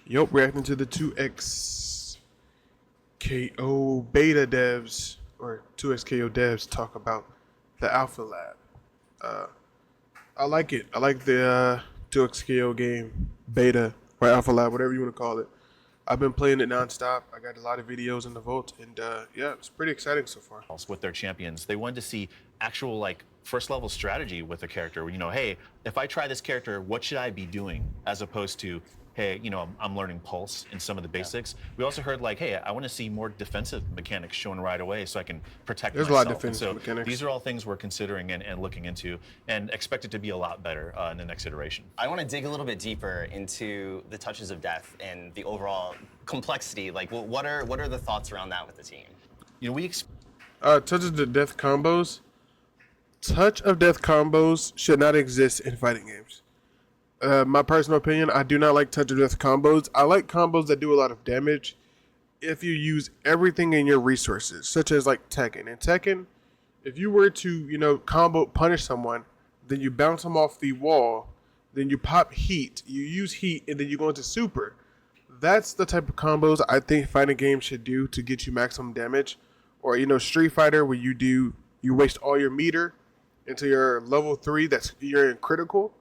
Yup, reacting to the 2XKO beta devs, or 2XKO devs, talk about the Alpha Lab. Uh, I like it. I like the 2XKO game, beta, or Alpha Lab, whatever you want to call it. I've been playing it nonstop. I got a lot of videos in the vault, and yeah, it's pretty exciting so far. With their champions. They wanted to see actual like first level strategy with the character. You know, hey, if I try this character, what should I be doing? As opposed to, hey, you know, I'm learning pulse in some of the basics. We also heard like, hey, I want to see more defensive mechanics shown right away so I can protect There's myself. a lot of defensive mechanics. These are all things we're considering and looking into and expect it to be a lot better in the next iteration. I want to dig a little bit deeper into the touches of death and the overall complexity. Like, what are the thoughts around that with the team? You know, touch of death combos. Touch of death combos should not exist in fighting games. My personal opinion, I do not like touch of death combos. I like combos that do a lot of damage if you use everything in your resources, such as like Tekken. In Tekken, if you were to, combo punish someone, then you bounce them off the wall, then you pop heat, you use heat, and then you go into super. That's the type of combos I think fighting games should do to get you maximum damage. Or, Street Fighter, where you waste all your meter until you're level 3, you're in critical.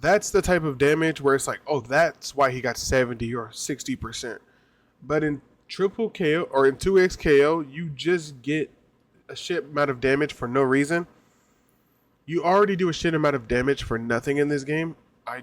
That's the type of damage where it's like, oh, that's why he got 70 or 60%. But in triple KO or in 2x KO, you just get a shit amount of damage for no reason. You already do a shit amount of damage for nothing in this game. I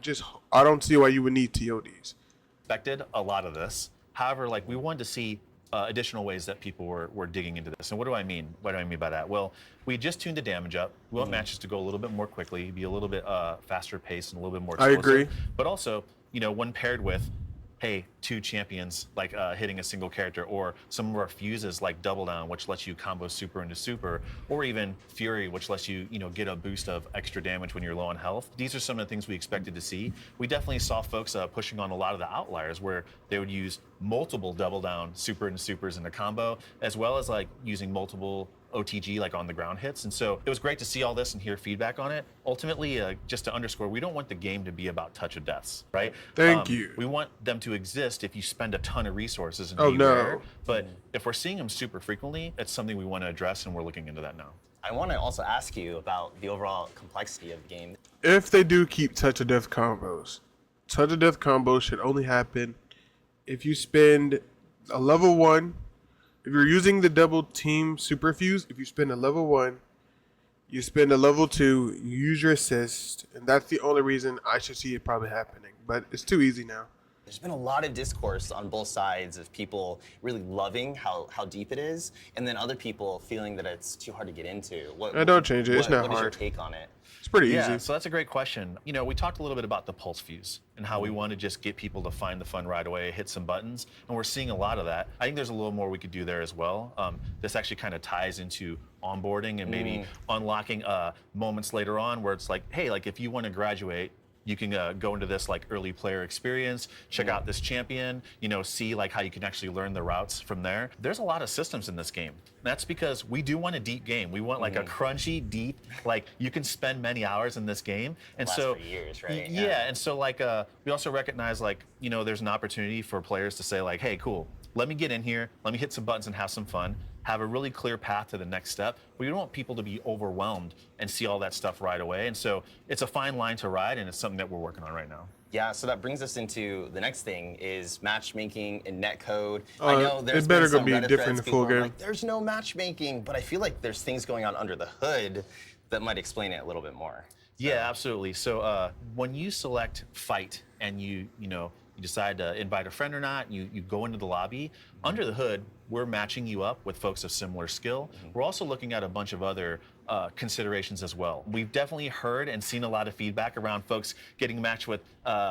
don't see why you would need TODs. Expected a lot of this. However, like we wanted to see additional ways that people were digging into this. And what do I mean? What do I mean by that? Well, we just tuned the damage up. We want matches to go a little bit more quickly, be a little bit faster paced and a little bit more explosive. I agree. But also, when paired with, hey, two champions like hitting a single character, or some of our fuses like Double Down, which lets you combo super into super, or even Fury, which lets you, get a boost of extra damage when you're low on health. These are some of the things we expected to see. We definitely saw folks pushing on a lot of the outliers where they would use multiple Double Down super into supers in a combo, as well as like using multiple OTG like on the ground hits. And so it was great to see all this and hear feedback on it. Ultimately, just to underscore, we don't want the game to be about touch of deaths, right? Thank you. We want them to exist if you spend a ton of resources and Oh, be no. rare. But if we're seeing them super frequently, it's something we want to address, and we're looking into that now. I want to also ask you about the overall complexity of the game. If they do keep touch of death combos should only happen if you spend a level 1. If you're using the double team super fuse, if you spend a level 1, you spend a level 2, you use your assist, and that's the only reason I should see it probably happening. But it's too easy now. There's been a lot of discourse on both sides of people really loving how deep it is, and then other people feeling that it's too hard to get into. Don't change it. It's not What is your hard. take on it? It's pretty Yeah, easy. so that's a great question. We talked a little bit about the pulse fuse and how we want to just get people to find the fun right away, hit some buttons, and we're seeing a lot of that. I think there's a little more we could do there as well. This actually kind of ties into onboarding and maybe unlocking moments later on where it's like, hey, like if you want to graduate, you can go into this like early player experience, check out this champion, see like how you can actually learn the routes from there. There's a lot of systems in this game. That's because we do want a deep game. We want like a crunchy, deep, like you can spend many hours in this game. And Lasts so for years, right? Yeah, and so like we also recognize like, there's an opportunity for players to say like, hey, cool, let me get in here, let me hit some buttons and have some fun, have a really clear path to the next step. We don't want people to be overwhelmed and see all that stuff right away. And so it's a fine line to ride, and it's something that we're working on right now. Yeah, so that brings us into the next thing is matchmaking and netcode. I know there's it better been go be some Reddit different threads, in full people are game. like, there's no matchmaking, but I feel like there's things going on under the hood that might explain it a little bit more. Yeah, absolutely. So when you select fight and you decide to invite a friend or not, you go into the lobby, under the hood, we're matching you up with folks of similar skill. We're also looking at a bunch of other considerations as well. We've definitely heard and seen a lot of feedback around folks getting matched with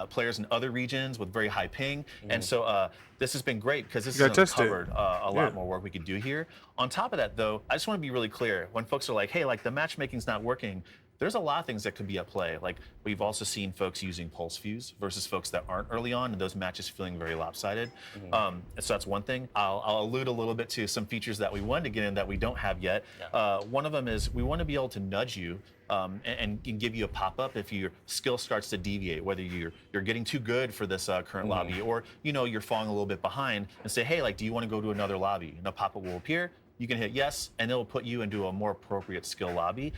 players in other regions with very high ping. And so this has been great because this has uncovered a lot more work we could do here. On top of that, though, I just want to be really clear. When folks are like, hey, like the matchmaking's not working, there's a lot of things that could be at play. Like we've also seen folks using pulse fuse versus folks that aren't early on, and those matches feeling very lopsided. So that's one thing. I'll allude a little bit to some features that we wanted to get in that we don't have yet. One of them is we want to be able to nudge you and give you a pop-up if your skill starts to deviate, whether you're getting too good for this current lobby, or you're falling a little bit behind, and say, hey, like, do you want to go to another lobby? And a pop-up will appear. You can hit yes, and it'll put you into a more appropriate skill lobby.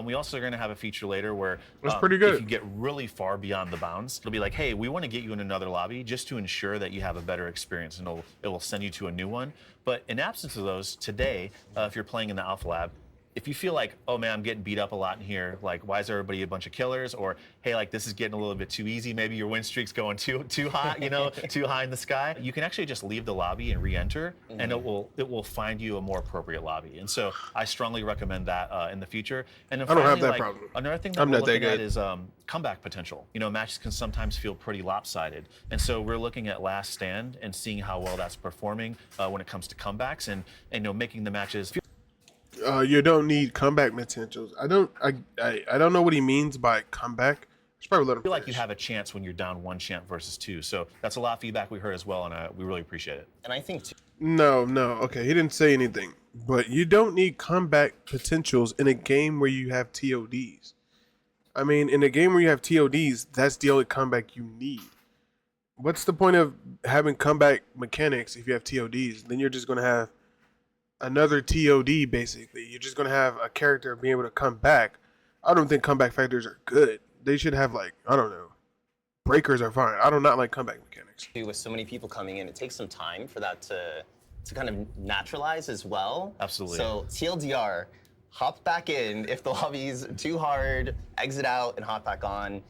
We also are going to have a feature later where That's pretty good. if you get really far beyond the bounds, it'll be like, hey, we want to get you in another lobby just to ensure that you have a better experience, and it will send you to a new one. But in absence of those, today, if you're playing in the Alpha Lab, if you feel like, oh man, I'm getting beat up a lot in here, like why is everybody a bunch of killers? Or hey, like this is getting a little bit too easy. Maybe your win streak's going too hot, too high in the sky. You can actually just leave the lobby and re-enter, and it will find you a more appropriate lobby. And so I strongly recommend that in the future. And then I don't have finally, that problem. Another thing that I'm we're not that looking at good. is comeback potential. Matches can sometimes feel pretty lopsided, and so we're looking at Last Stand and seeing how well that's performing when it comes to comebacks, and making the matches feel. You don't need comeback potentials. I don't know what he means by comeback. Just probably let him Feel like you finish. have a chance when you're down one champ versus two. So that's a lot of feedback we heard as well, and we really appreciate it. And I think too, No. Okay, he didn't say anything. But you don't need comeback potentials in a game where you have TODs. I mean, in a game where you have TODs, that's the only comeback you need. What's the point of having comeback mechanics if you have TODs? Then you're just going to have another TOD, basically. You're just going to have a character being able to come back. I don't think comeback factors are good. They should have, like, I don't know. Breakers are fine. I do not like comeback mechanics. with so many people coming in, it takes some time for that to kind of naturalize as well. Absolutely. So TLDR, hop back in if the lobby's too hard, exit out and hop back on.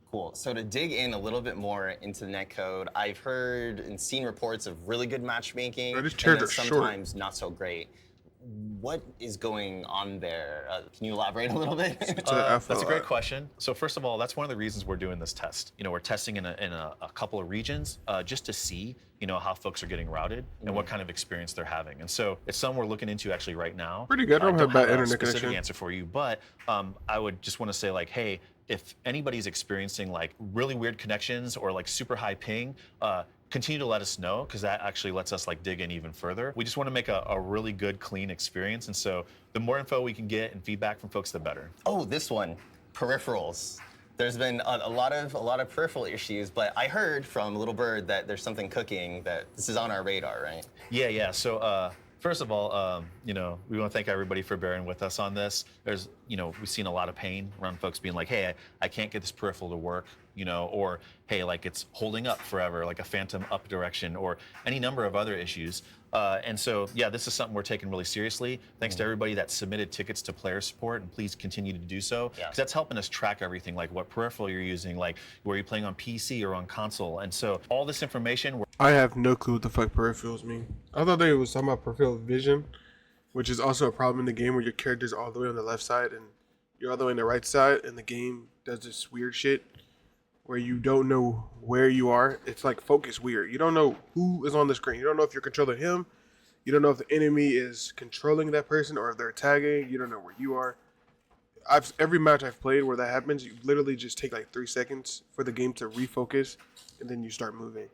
Cool. So to dig in a little bit more into the netcode, I've heard and seen reports of really good matchmaking, Bro, these and chairs then are short. sometimes not so great. What is going on there? Can you elaborate a little bit? That's a great question. So first of all, that's one of the reasons we're doing this test. We're testing in a couple of regions just to see, how folks are getting routed and what kind of experience they're having. And so it's something we're looking into actually right now. Pretty good. I don't have bad a internet specific connection. answer for you, but I would just want to say like, hey, if anybody's experiencing like really weird connections or like super high ping, continue to let us know, because that actually lets us like dig in even further. We just want to make a really good, clean experience. And so the more info we can get and feedback from folks, the better. Oh, this one, peripherals. There's been a lot of peripheral issues, but I heard from Little Bird that there's something cooking, that this is on our radar, right? Yeah. So first of all, we want to thank everybody for bearing with us on this. There's, we've seen a lot of pain around folks being like, hey, I can't get this peripheral to work, or hey, like it's holding up forever, like a phantom up direction, or any number of other issues. And so, yeah, this is something we're taking really seriously. Thanks to everybody that submitted tickets to player support, and please continue to do so, because that's helping us track everything, like what peripheral you're using, like where you're playing on PC or on console. And so all this information, I have no clue what the fuck peripherals mean. I thought they was talking about peripheral vision, which is also a problem in the game where your character's all the way on the left side and you're all the way on the right side, and the game does this weird shit where you don't know where you are. It's like focus weird. You don't know who is on the screen. You don't know if you're controlling him. You don't know if the enemy is controlling that person or if they're tagging. You don't know where you are. Every match I've played where that happens, you literally just take like 3 seconds for the game to refocus, and then you start moving.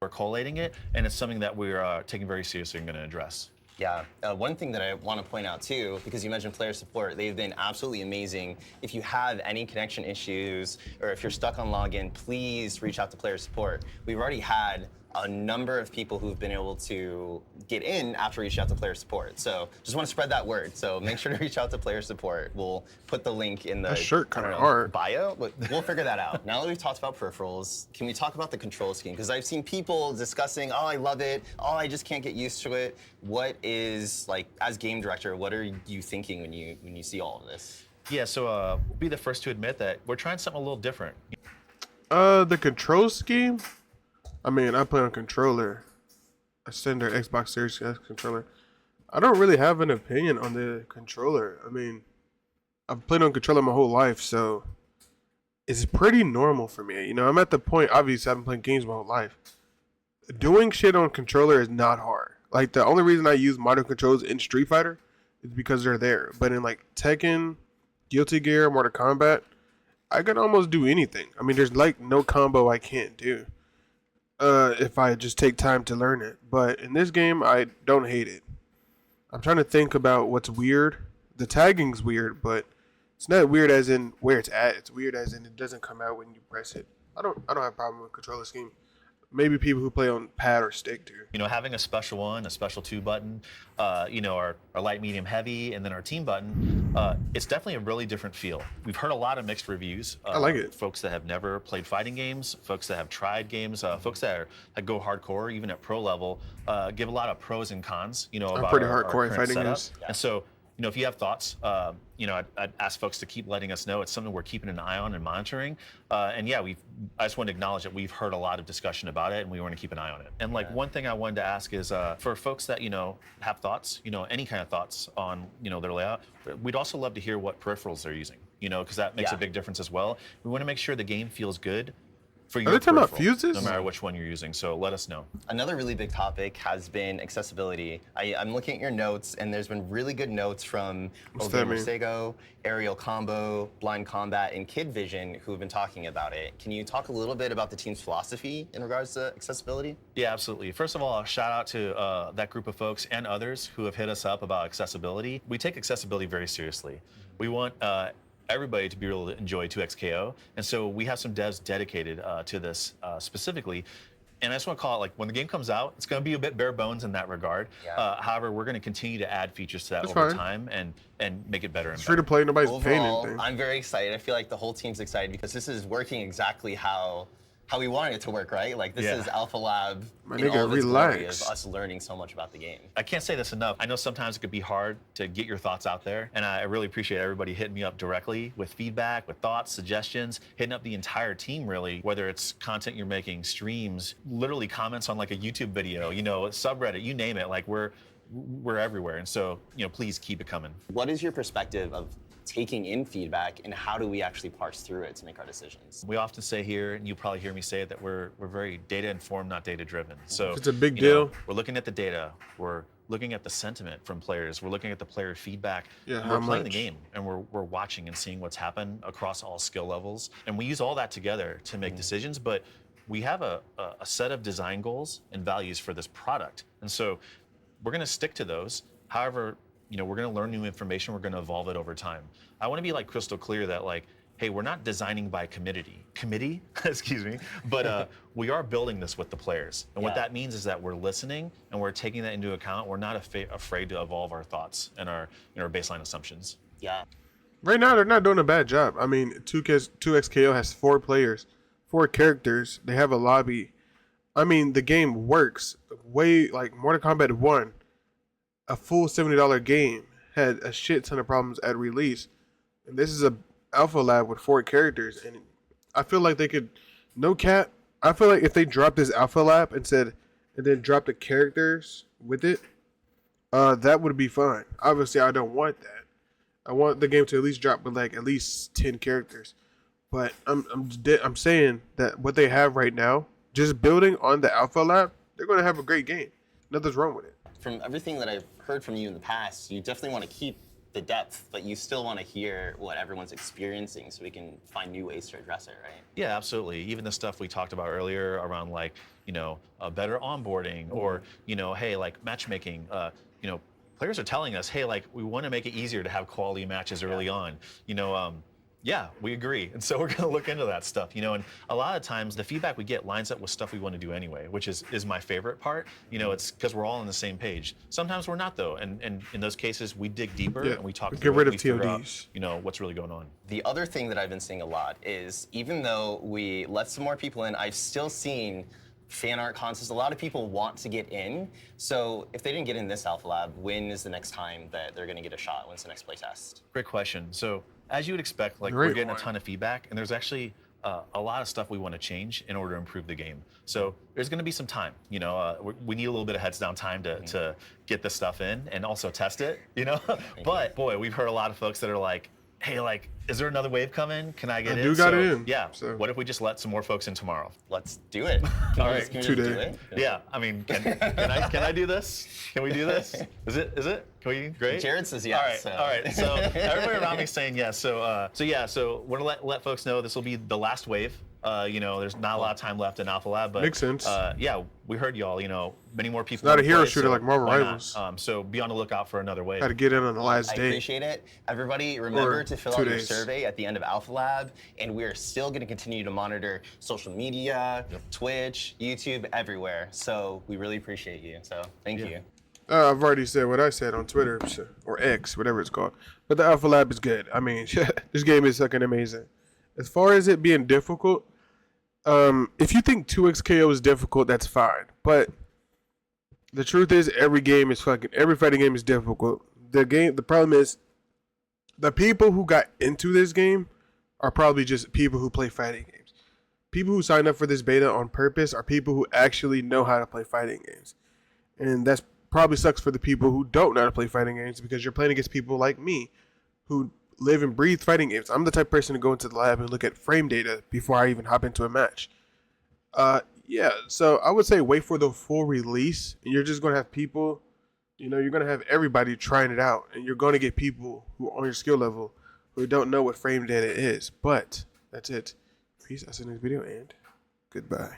we're collating it, and it's something that we're taking very seriously and going to address. Yeah, one thing that I want to point out too, because you mentioned player support, they've been absolutely amazing. If you have any connection issues or if you're stuck on login, please reach out to player support. We've already had a number of people who've been able to get in after reaching out to player support. So just want to spread that word. So make sure to reach out to player support. We'll put the link in the That shirt kinda I don't know, hard. bio, but we'll figure that out. Now that we've talked about peripherals, can we talk about the control scheme? Because I've seen people discussing, oh, I love it. Oh, I just can't get used to it. What is, like, as game director, what are you thinking when you see all of this? Yeah, so we'll be the first to admit that we're trying something a little different. The control scheme? I mean, I play on controller. I send their Xbox Series S controller. I don't really have an opinion on the controller. I mean, I've played on controller my whole life, so it's pretty normal for me. You know, I'm at the point, obviously, I've been playing games my whole life. Doing shit on controller is not hard. Like, the only reason I use modern controls in Street Fighter is because they're there. But in, like, Tekken Guilty Gear, Mortal Kombat, I can almost do anything. I mean, there's like no combo I can't do. If I just take time to learn it. But in this game, I don't hate it. I'm trying to think about what's weird. The tagging's weird, but it's not weird as in where it's at. It's weird as in it doesn't come out when you press it. I don't have a problem with controller scheme. Maybe people who play on pad or stick do. You know, having a special 1, a special 2 button, you know, our light, medium, heavy, and then our team button, it's definitely a really different feel. We've heard a lot of mixed reviews. I like it. Folks that have never played fighting games, folks that have tried games, folks that go hardcore, even at pro level, give a lot of pros and cons, you know, I'm about pretty our hardcore at current fighting setup. games. And so, you know, if you have thoughts, you know, I'd ask folks to keep letting us know. It's something we're keeping an eye on and monitoring. And yeah, I just want to acknowledge that we've heard a lot of discussion about it, and we want to keep an eye on it. And like one thing I wanted to ask is for folks that, you know, have thoughts, you know, any kind of thoughts on, you know, their layout, we'd also love to hear what peripherals they're using, you know, because that makes a big difference as well. We want to make sure the game feels good for your they talking about peripheral, fuses? no matter which one you're using. So let us know. Another really big topic has been accessibility. I'm looking at your notes, and there's been really good notes from that mean? Sego, Aerial Combo, Blind Combat, and Kid Vision who have been talking about it. Can you talk a little bit about the team's philosophy in regards to accessibility? Yeah, absolutely. First of all, a shout out to that group of folks and others who have hit us up about accessibility. We take accessibility very seriously. We want everybody to be able to enjoy 2XKO, and so we have some devs dedicated to this specifically. And I just want to call it, like, when the game comes out, it's going to be a bit bare bones in that regard. Yeah. However, we're going to continue to add features to that That's over fine. time and make it better and It's free better. to play. Nobody's paying Overall, anything. I'm very excited. I feel like the whole team's excited because this is working exactly how we wanted it to work, right? Like, this Yeah. is Alpha Lab My in nigga, all of its glory relax. of us learning so much about the game. I can't say this enough. I know sometimes it could be hard to get your thoughts out there, and I really appreciate everybody hitting me up directly with feedback, with thoughts, suggestions, hitting up the entire team, really, whether it's content you're making, streams, literally comments on like a YouTube video, you know, subreddit, you name it. Like, we're everywhere, and so, you know, please keep it coming. What is your perspective of taking in feedback, and how do we actually parse through it to make our decisions? We often say here, and you probably hear me say it, that we're very data informed, not data driven. So It's a big you know, deal. we're looking at the data. We're looking at the sentiment from players. We're looking at the player feedback. Yeah, and how we're playing much? the game, and we're watching and seeing what's happened across all skill levels. And we use all that together to make decisions. But we have a set of design goals and values for this product, and so we're going to stick to those. However, you know, we're going to learn new information. We're going to evolve it over time. I want to be like crystal clear that, like, hey, we're not designing by committee, excuse me, but we are building this with the players. And what Yeah. that means is that we're listening and we're taking that into account. We're not afraid to evolve our thoughts and our baseline assumptions. Yeah. Right now, they're not doing a bad job. I mean, 2XKO has 4 players, 4 characters. They have a lobby. I mean, the game works. Way like Mortal Kombat 1, a full $70 game had a shit ton of problems at release. And this is a alpha lab with 4 characters. And I feel like they could, no cap, I feel like if they dropped this alpha lab and then dropped the characters with it, that would be fine. Obviously, I don't want that. I want the game to at least drop with like at least 10 characters. But I'm saying that what they have right now, just building on the alpha lab, they're going to have a great game. Nothing's wrong with it. From everything that I've heard from you in the past, you definitely want to keep the depth, but you still want to hear what everyone's experiencing so we can find new ways to address it, right? Yeah, absolutely. Even the stuff we talked about earlier around, like, you know, better onboarding, or, you know, hey, like matchmaking, you know, players are telling us, hey, like, we want to make it easier to have quality matches early on. You know, yeah, we agree. And so we're going to look into that stuff, you know, and a lot of times the feedback we get lines up with stuff we want to do anyway, which is my favorite part. You know, it's because we're all on the same page. Sometimes we're not, though. And in those cases, we dig deeper and we talk get through rid it, of we figure out, TODs. you know, what's really going on. The other thing that I've been seeing a lot is, even though we let some more people in, I've still seen fan art contests. A lot of people want to get in. So if they didn't get in this Alpha Lab, when is the next time that they're going to get a shot? When's the next playtest? Great question. So as you would expect, like, Great we're getting one. a ton of feedback, and there's actually a lot of stuff we want to change in order to improve the game. So there's going to be some time. You know, we need a little bit of heads down time to get this stuff in and also test it. You know, but boy, we've heard a lot of folks that are like, hey, like, is there another wave coming? Can I get I in? do got So, in, Yeah. so. What if we just let some more folks in tomorrow? Let's do it. All right, Can we just 2 do days. it? Yeah. I mean, can I do this? Can we do this? Is it? Can we? Great. Jared says yes. All right. So everybody around me is saying yes. So we're gonna let folks know this will be the last wave. There's not a lot of time left in Alpha Lab, but Makes sense. Yeah, we heard y'all. Many more people. not a wanna hero play, shooter so like Marvel why not? Rivals. So be on the lookout for another wave. Had to get in on the last I day. appreciate it. Everybody, remember Or to fill 2 out your days. survey at the end of Alpha Lab, and we are still going to continue to monitor social media, Twitch, YouTube, everywhere. So we really appreciate you. So thank you. I've already said what I said on Twitter or X, whatever it's called. But the Alpha Lab is good. I mean, this game is fucking amazing. As far as it being difficult, if you think 2XKO is difficult, that's fine. But the truth is, every fighting game is difficult. The problem is, the people who got into this game are probably just people who play fighting games. People who sign up for this beta on purpose are people who actually know how to play fighting games. And that's probably sucks for the people who don't know how to play fighting games, because you're playing against people like me who live and breathe fighting games. I'm the type of person to go into the lab and look at frame data before I even hop into a match. So I would say wait for the full release, and you're just going to have people, you're going to have everybody trying it out, and you're going to get people who are on your skill level who don't know what frame data is. But that's it. Peace. I'll see you in the next video, and goodbye.